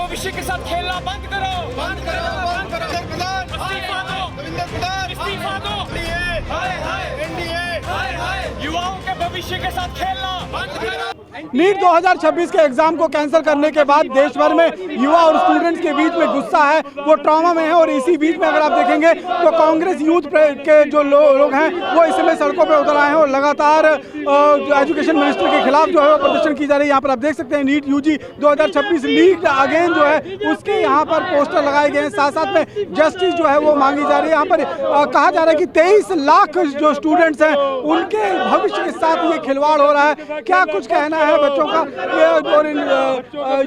भविष्य के साथ खेलना बंद करो, बंद करो, बंद करो। इस्तीफा दो, इस्तीफा दो। युवाओं के भविष्य के साथ खेलना बंद करो। नीट 2026 के एग्जाम को कैंसिल करने के बाद देश भर में युवा और स्टूडेंट्स के बीच में गुस्सा है, वो ट्रॉमा में है। और इसी बीच में अगर आप देखेंगे तो कांग्रेस यूथ के जो लोग हैं वो इस समय सड़कों पे उतर आए हैं और लगातार एजुकेशन मिनिस्टर के खिलाफ जो है वो प्रदर्शन की जा रही है। यहाँ पर आप देख सकते हैं नीट यूजी 2026 लीग अगेन जो है उसके यहाँ पर पोस्टर लगाए गए हैं, साथ साथ में जस्टिस जो है वो मांगी जा रही है। यहाँ पर कहा जा रहा है कि 23 लाख जो स्टूडेंट्स हैं उनके भविष्य के साथ ये खिलवाड़ हो रहा है। क्या कुछ कहना है बच्चों का और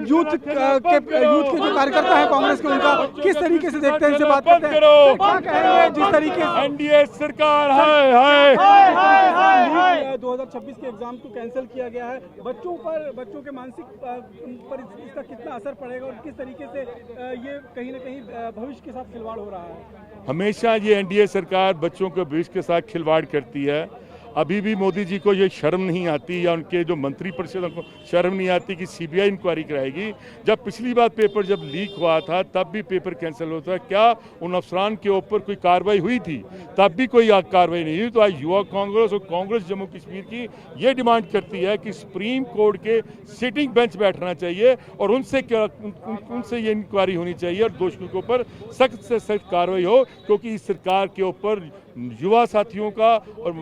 यूथ के जो कार्यकर्ता हैं कांग्रेस के, उनका किस तरीके से देखते हैं, इनसे बात करते हैं। क्या कहेंगे जिस तरीके से एनडीए सरकार है 2026 के एग्जाम को कैंसिल किया गया है, बच्चों के मानसिक पर इसका कितना असर पड़ेगा और किस तरीके से ये कहीं ना कहीं भविष्य के साथ खिलवाड़ हो रहा है। हमेशा ये एनडीए सरकार बच्चों के भविष्य के साथ खिलवाड़ करती है। अभी भी मोदी जी को ये शर्म नहीं आती या उनके जो मंत्री परिषद को शर्म नहीं आती कि सीबीआई इंक्वायरी कराएगी। जब पिछली बार पेपर जब लीक हुआ था तब भी पेपर कैंसिल होता है, क्या उन अफसरान के ऊपर कोई कार्रवाई हुई थी? तब भी कोई कार्रवाई नहीं हुई। तो आज युवा कांग्रेस और कांग्रेस जम्मू कश्मीर की ये डिमांड करती है कि सुप्रीम कोर्ट के सिटिंग बेंच बैठना चाहिए और उनसे ये इंक्वायरी होनी चाहिए और दोषियों के ऊपर सख्त से सख्त कार्रवाई हो, क्योंकि इस सरकार के ऊपर युवा साथियों का और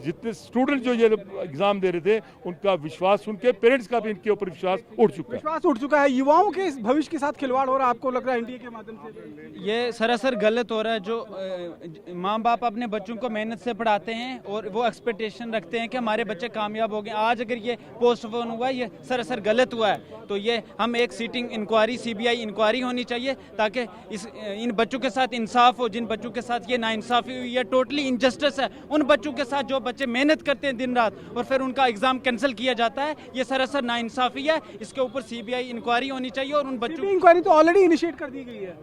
जितने स्टूडेंट जो ये एग्जाम दे रहे थे उनका विश्वास, उनके पेरेंट्स का भी इनके ऊपर विश्वास उठ चुका है। युवाओं के भविष्य के साथ खिलवाड़ हो रहा है, आपको लग रहा है एनडीए के माध्यम से ये सरासर गलत हो रहा है। जो माँ बाप अपने बच्चों को मेहनत से पढ़ाते हैं और वो एक्सपेक्टेशन रखते हैं कि हमारे बच्चे कामयाब हो गए, आज अगर ये पोस्टपोन हुआ, ये सरासर गलत हुआ है। तो ये हम एक सीटिंग इंक्वायरी, सीबीआई इंक्वायरी होनी चाहिए ताकि इन बच्चों के साथ इंसाफ हो। जिन बच्चों के साथ ये नाइंसाफी हुई है, टोटली इनजस्टिस है। उन बच्चों के साथ जो बच्चे मेहनत करते हैं दिन रात और फिर उनका एग्जाम कैंसिल किया जाता है, ये सरासर नाइंसाफी है। इसके ऊपर सीबीआई इंक्वायरी होनी चाहिए और उन बच्चों की इंक्वायरी तो ऑलरेडी इनिशिएट कर दी गई है।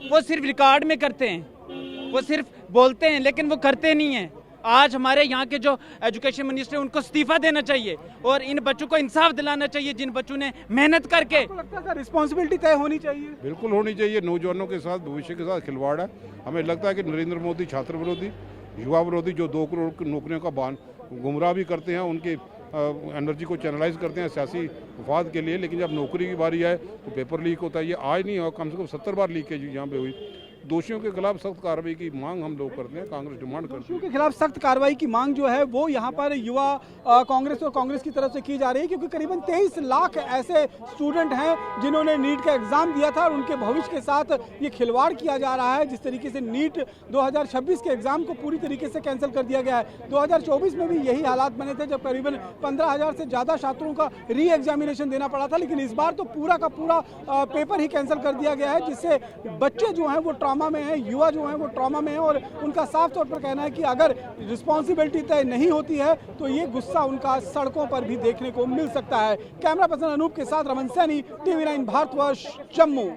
वो सिर्फ रिकॉर्ड में करते हैं, वो सिर्फ बोलते हैं लेकिन वो करते नहीं है। आज हमारे यहाँ के जो एजुकेशन मिनिस्टर है उनको इस्तीफा देना चाहिए और इन बच्चों को इंसाफ दिलाना चाहिए जिन बच्चों ने मेहनत करके। लगता है रिस्पॉन्सिबिलिटी तय होनी चाहिए। बिल्कुल होनी चाहिए। नौजवानों के साथ, भविष्य के साथ खिलवाड़ है। हमें लगता है कि नरेंद्र मोदी छात्र विरोधी, युवा विरोधी, जो 2 करोड़ की नौकरियों का गुमराह भी करते हैं, उनकी एनर्जी को चैनलाइज करते हैं सियासी मफाद के लिए। लेकिन जब नौकरी की बारी आए तो पेपर लीक होता है। ये आज नहीं हुआ, कम से कम 70 बार लीकेज यहाँ पे हुई। दोषियों के खिलाफ सख्त कार्रवाई की मांग हम लोग करते हैं, कांग्रेस डिमांड करती है। दोषियों के खिलाफ सख्त कार्रवाई की मांग जो है वो यहाँ पर युवा कांग्रेस और कांग्रेस की तरफ से की जा रही है, क्योंकि करीबन 23 लाख ऐसे स्टूडेंट हैं जिन्होंने नीट का एग्जाम दिया था और उनके भविष्य के साथ ये खिलवाड़ किया जा रहा है। जिस तरीके से नीट 2026 के एग्जाम को पूरी तरीके से कैंसिल कर दिया गया है। 2024 में भी यही हालात बने थे जब करीबन 15,000 से ज़्यादा छात्रों का री एग्जामिनेशन देना पड़ा था, लेकिन इस बार तो पूरा का पूरा पेपर ही कैंसिल कर दिया गया है, जिससे बच्चे जो हैं वो ट्रॉमा में हैं, युवा जो है वो ट्रॉमा में है और उनका साफ तौर पर कहना है कि अगर रिस्पॉन्सिबिलिटी तय नहीं होती है तो ये गुस्सा उनका सड़कों पर भी देखने को मिल सकता है। कैमरा पर्सन अनूप के साथ रमन सैनी, TV9 भारतवर्ष, जम्मू।